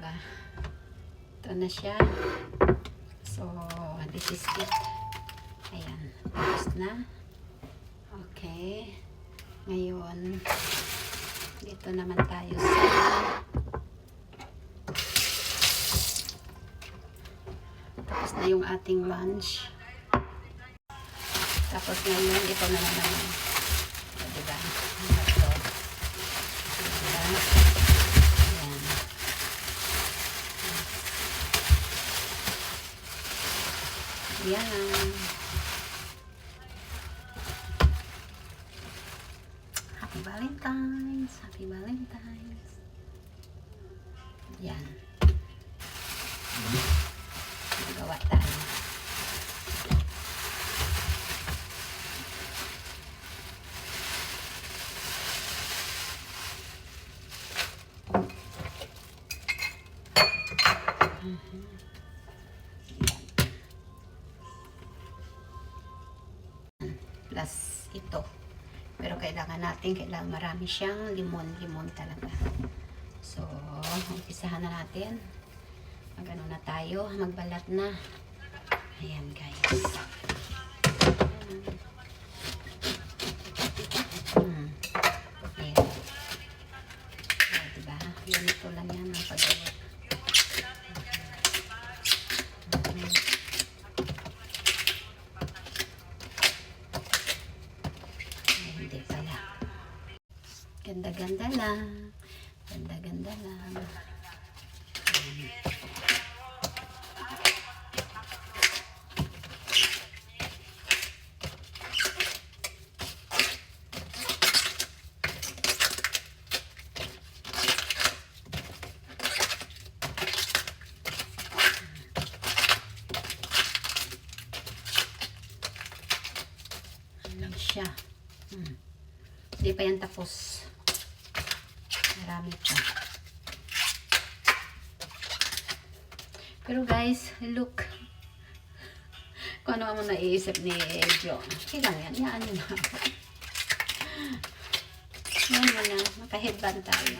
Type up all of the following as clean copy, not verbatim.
diba? Ito na siya. So, this is it. Ayan. Tapos na. Okay. Ngayon, dito naman tayo sa tapos na yung ating lunch. Tapos ngayon, ito na naman. So, diba? Ito. Diba? Ayan. Ayan. Happy Valentine's. Happy Valentine's. Ayan. Magawa tayo. Plus ito. Pero kailangan marami siyang limon talaga. So, umpisahan na natin. Magano na tayo, magbalat na. Ayan guys. Ayan. So, diba? Ganito lang yan ang paggawa. Hindi pala. Ganda-ganda lang. Ganda-ganda lang. Lang siya. Hindi pa yan tapos. Marami pa. Pero guys, look. Kung ano mo naiisip ni Jo. Okay lang yan. Yan na. Yan mo na. Maka-headband tayo.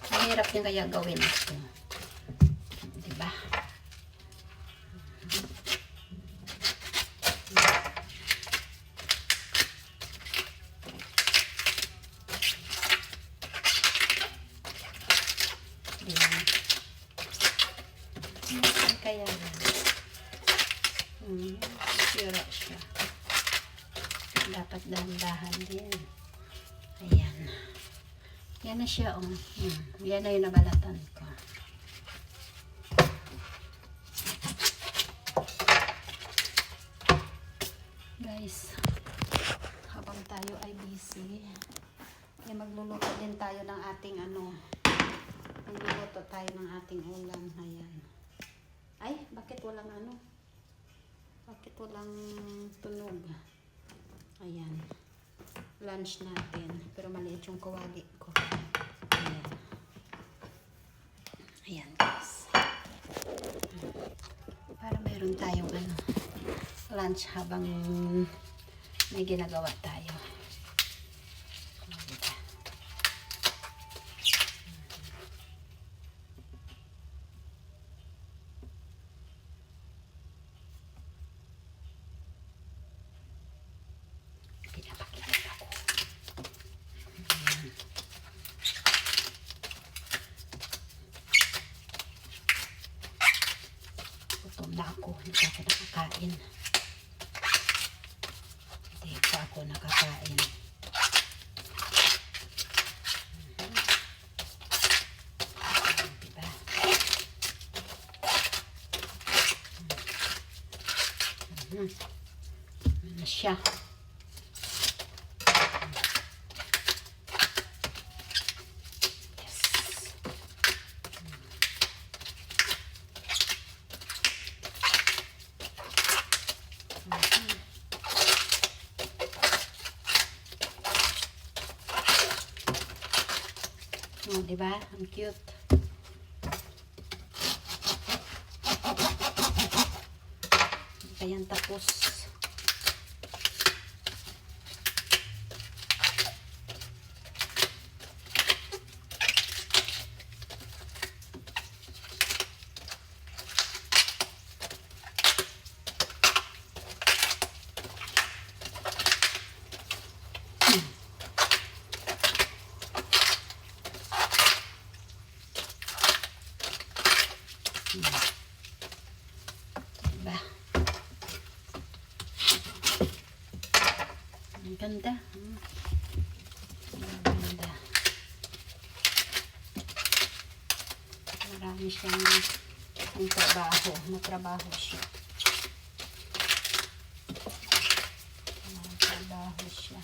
Mahirap din kaya gawin ito. Diba? Ayan. Kaya sira siya. Dapat dahan-dahan din. Ayan. Yan na siya, oh. Yan na yung nabalatan ko. Guys, habang tayo ay busy, magluluto din tayo ng ating magluluto tayo ng ating ulam. Ayan. Ay, bakit walang bakit walang tunog? Ayan. Lunch natin. Pero maliit yung kawali ko. Ayan. Ayan guys. Para mayroon tayong lunch habang may ginagawa tayo. Na ako, hindi ako nakakain. Hindi pa ako nakakain. Diba? Ano siya? Oh, diba? Ang cute. Hindi pa yan tapos. Ganda. Ganda. Marami siyang trabaho. Matrabaho siya. Matrabaho siya.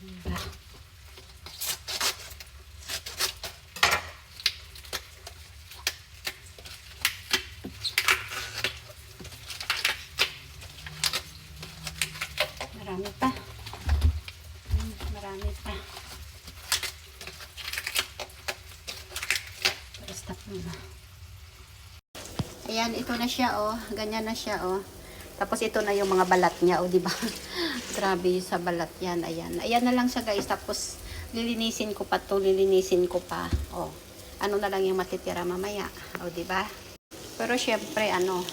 Diba? Marami pa. Marami pa. Pero stop muna. Ayan, ito na siya, oh. Ganyan na siya, oh. Tapos ito na yung mga balat niya, oh, di ba? Grabe sa balat yan. Ayan. Ayan na lang siya, guys. Tapos lilinisin ko pa to, lilinisin ko pa. Oh. Ano na lang yung matitira mamaya, oh, di ba? Pero syempre, ano,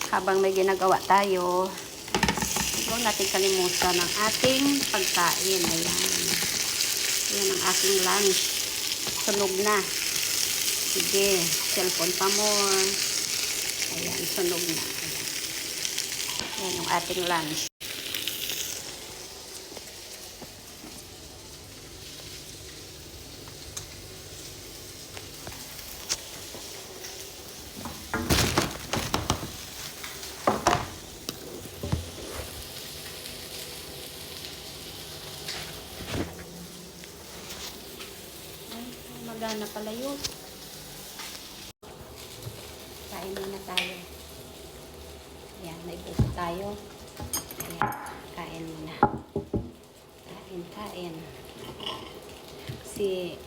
habang may ginagawa tayo, huwag natin kalimutan ang ating pagkain. Ayan. Ayan ang ating lunch. Sunog na. Sige. Cellphone pa more. Ayan. Sunog na. Ayan. Ayan yung ating lunch. Magana pala yun. Kain muna tayo. Ayan, may buko tayo. Ayan, kain muna. Kain. Kasi,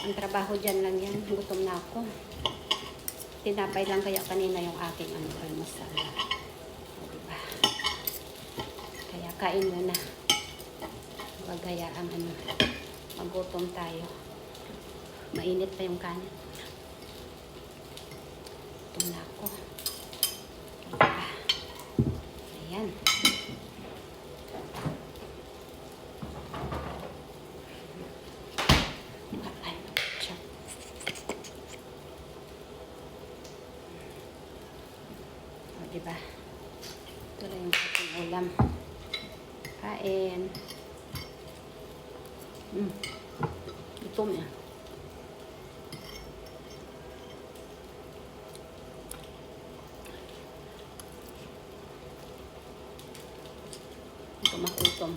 ang trabaho dyan lang yan. Gutom na ako. Tinapay lang kaya kanina yung aking almusal. Diba? Kaya kain muna. Bagaya ang magutom tayo. Mainit pa yung kanin. Gutom na ako. Diba? Ayan. Diba? Ito lang yung ating ulam. Kain. Gutom yan. Ito makutom.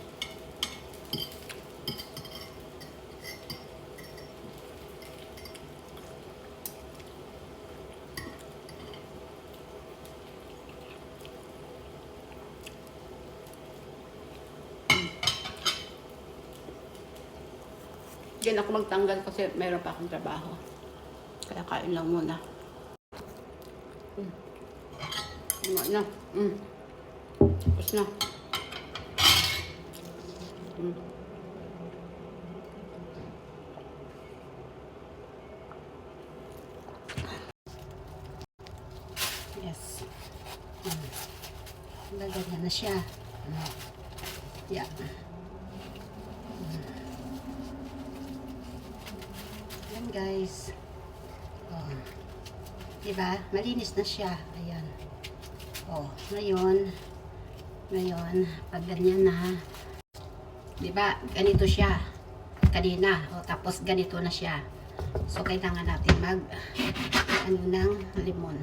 Diyan ako magtanggal kasi mayroon pa akong trabaho. Kaya kain lang muna. Ano na? Tapos na. Yes. Ganyan na siya. Yeah. Ayan guys. Oh. Diba? Malinis na siya. Ayan. Oh, ngayon, pag ganyan na, diba? Ganito siya. Kanina. Oh, tapos ganito na siya. So, kailangan natin ng limon.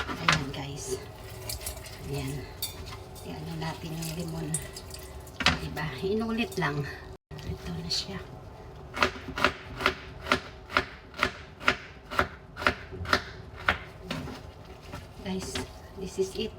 Ayan guys. Ayan. Ayan natin yung limon. Diba? Inulit lang. Ito na siya. Guys, this is it.